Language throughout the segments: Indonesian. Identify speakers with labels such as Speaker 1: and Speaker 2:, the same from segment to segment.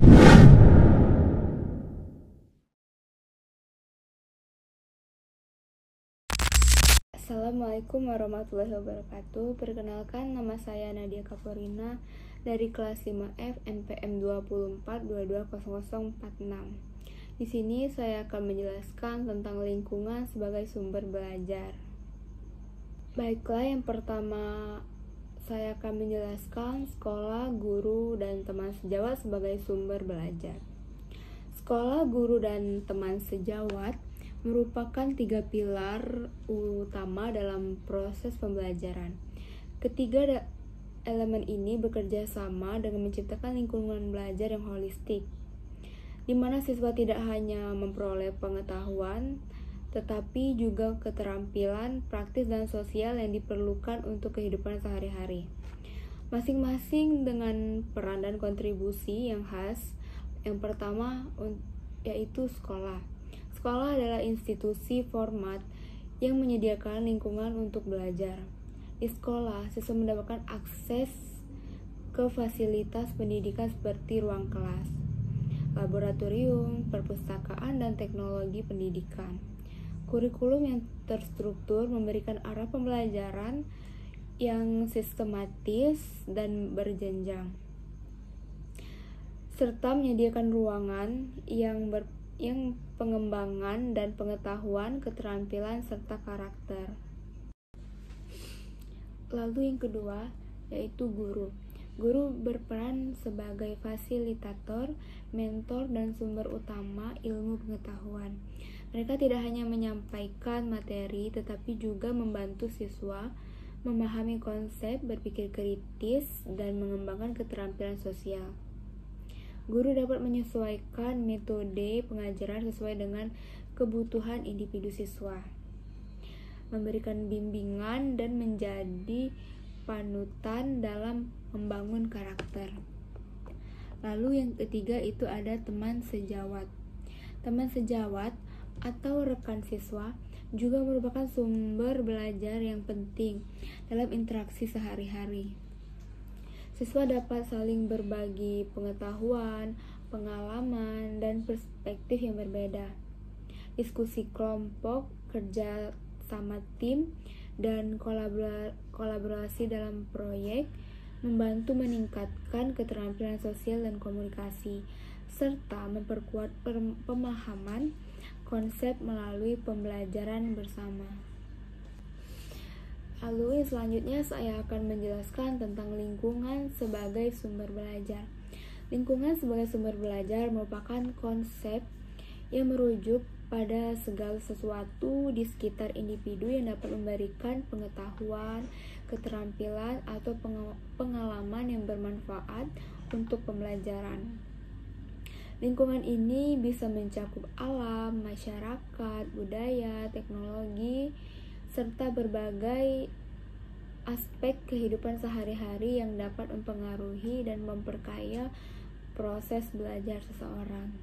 Speaker 1: Assalamualaikum warahmatullahi wabarakatuh. Perkenalkan, nama saya Nadia Kaporina dari kelas 5F NPM 24220046. Di sini saya akan menjelaskan tentang lingkungan sebagai sumber belajar. Baiklah, yang pertama saya akan menjelaskan sekolah, guru, dan teman sejawat sebagai sumber belajar. Sekolah, guru, dan teman sejawat merupakan 3 pilar utama dalam proses pembelajaran. Ketiga elemen ini bekerja sama dengan menciptakan lingkungan belajar yang holistik, di mana siswa tidak hanya memperoleh pengetahuan, tetapi juga keterampilan praktis dan sosial yang diperlukan untuk kehidupan sehari-hari. Masing-masing dengan peran dan kontribusi yang khas. Yang pertama yaitu sekolah. Sekolah adalah institusi format yang menyediakan lingkungan untuk belajar. Di sekolah, siswa mendapatkan akses ke fasilitas pendidikan seperti ruang kelas, laboratorium, perpustakaan, dan teknologi pendidikan. Kurikulum yang terstruktur memberikan arah pembelajaran yang sistematis dan berjenjang, serta menyediakan ruangan yang pengembangan dan pengetahuan, keterampilan, serta karakter. Lalu yang kedua yaitu guru. Guru berperan sebagai fasilitator, mentor, dan sumber utama ilmu pengetahuan. Mereka tidak hanya menyampaikan materi, tetapi juga membantu siswa memahami konsep, berpikir kritis, dan mengembangkan keterampilan sosial. Guru dapat menyesuaikan metode pengajaran sesuai dengan kebutuhan individu siswa, memberikan bimbingan, dan menjadi panutan dalam membangun karakter. Lalu yang ketiga itu ada teman sejawat. Teman sejawat atau rekan siswa juga merupakan sumber belajar yang penting dalam interaksi sehari-hari. Siswa dapat saling berbagi pengetahuan, pengalaman, dan perspektif yang berbeda. Diskusi kelompok, kerja sama tim, dan kolaborasi dalam proyek membantu meningkatkan keterampilan sosial dan komunikasi, serta memperkuat pemahaman konsep melalui pembelajaran bersama. Lalu selanjutnya saya akan menjelaskan tentang lingkungan sebagai sumber belajar. Lingkungan sebagai sumber belajar merupakan konsep yang merujuk pada segala sesuatu di sekitar individu yang dapat memberikan pengetahuan, keterampilan, atau pengalaman yang bermanfaat untuk pembelajaran. Lingkungan ini bisa mencakup alam, masyarakat, budaya, teknologi, serta berbagai aspek kehidupan sehari-hari yang dapat mempengaruhi dan memperkaya proses belajar seseorang.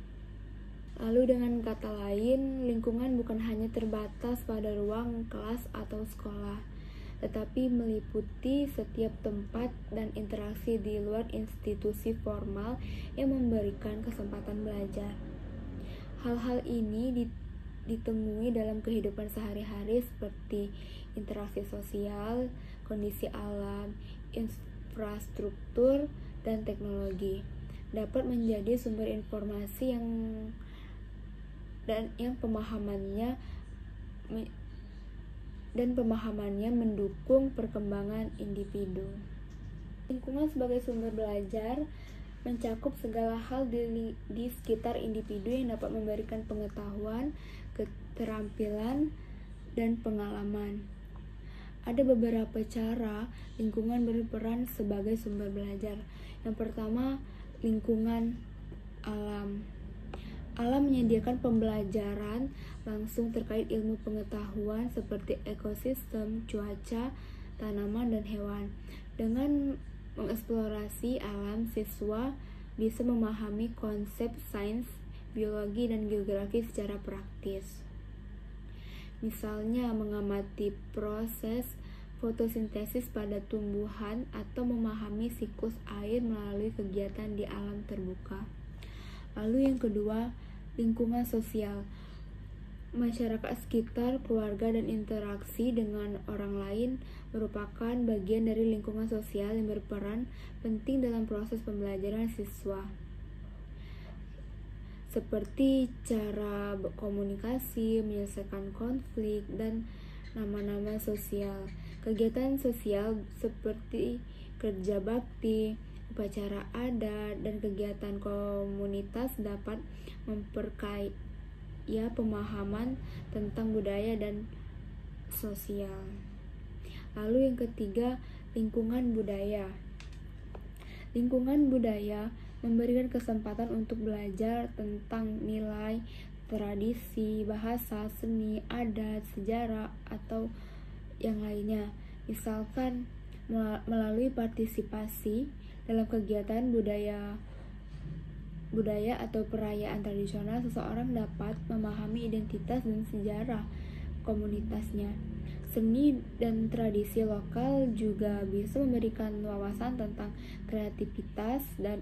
Speaker 1: Lalu dengan kata lain, lingkungan bukan hanya terbatas pada ruang kelas atau sekolah, tetapi meliputi setiap tempat dan interaksi di luar institusi formal yang memberikan kesempatan belajar. Hal-hal ini ditemui dalam kehidupan sehari-hari seperti interaksi sosial, kondisi alam, infrastruktur, dan teknologi. Dapat menjadi sumber informasi yang pemahamannya mendukung perkembangan individu. Lingkungan sebagai sumber belajar mencakup segala hal di sekitar individu yang dapat memberikan pengetahuan, keterampilan, dan pengalaman. Ada beberapa cara lingkungan berperan sebagai sumber belajar. Yang pertama, lingkungan alam. Alam menyediakan pembelajaran langsung terkait ilmu pengetahuan seperti ekosistem, cuaca, tanaman, dan hewan. Dengan mengeksplorasi alam, siswa bisa memahami konsep sains, biologi, dan geografi secara praktis. Misalnya, mengamati proses fotosintesis pada tumbuhan atau memahami siklus air melalui kegiatan di alam terbuka. Lalu yang kedua, lingkungan sosial. Masyarakat sekitar, keluarga, dan interaksi dengan orang lain merupakan bagian dari lingkungan sosial yang berperan penting dalam proses pembelajaran siswa, seperti cara berkomunikasi, menyelesaikan konflik, dan nama-nama sosial. Kegiatan sosial seperti kerja bakti, upacara adat, dan kegiatan komunitas dapat memperkaya pemahaman tentang budaya dan sosial. Lalu yang ketiga, lingkungan budaya. Lingkungan budaya memberikan kesempatan untuk belajar tentang nilai, tradisi, bahasa, seni, adat, sejarah, atau yang lainnya. Misalkan melalui partisipasi dalam kegiatan budaya atau perayaan tradisional, seseorang dapat memahami identitas dan sejarah komunitasnya. Seni dan tradisi lokal juga bisa memberikan wawasan tentang kreativitas dan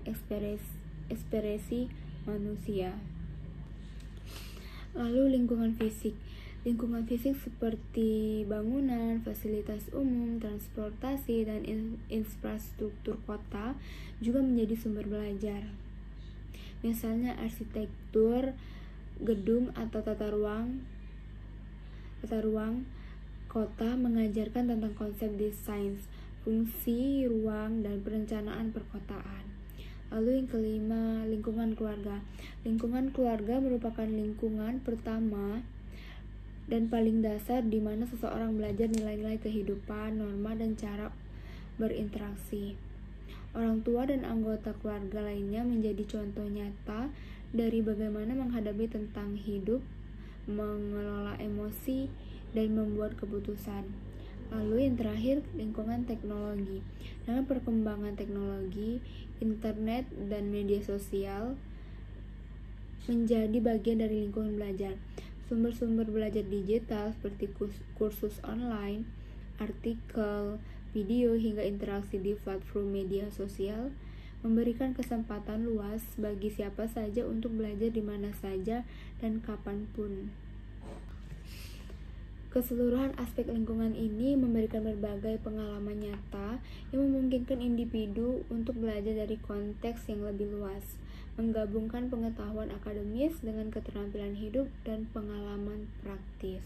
Speaker 1: ekspresi manusia. Lalu lingkungan fisik. Lingkungan fisik seperti bangunan, fasilitas umum, transportasi, dan infrastruktur kota juga menjadi sumber belajar. Misalnya arsitektur, gedung atau tata ruang kota mengajarkan tentang konsep desain, fungsi ruang, dan perencanaan perkotaan. Lalu yang kelima, lingkungan keluarga. Lingkungan keluarga merupakan lingkungan pertama dan paling dasar di mana seseorang belajar nilai-nilai kehidupan, norma, dan cara berinteraksi. Orang tua dan anggota keluarga lainnya menjadi contoh nyata dari bagaimana menghadapi tentang hidup, mengelola emosi, dan membuat keputusan. Lalu yang terakhir, lingkungan teknologi. Dengan perkembangan teknologi, internet, dan media sosial menjadi bagian dari lingkungan belajar. Sumber-sumber belajar digital seperti kursus online, artikel, video, hingga interaksi di platform media sosial memberikan kesempatan luas bagi siapa saja untuk belajar di mana saja dan kapanpun. Keseluruhan aspek lingkungan ini memberikan berbagai pengalaman nyata yang memungkinkan individu untuk belajar dari konteks yang lebih luas, menggabungkan pengetahuan akademis dengan keterampilan hidup dan pengalaman praktis.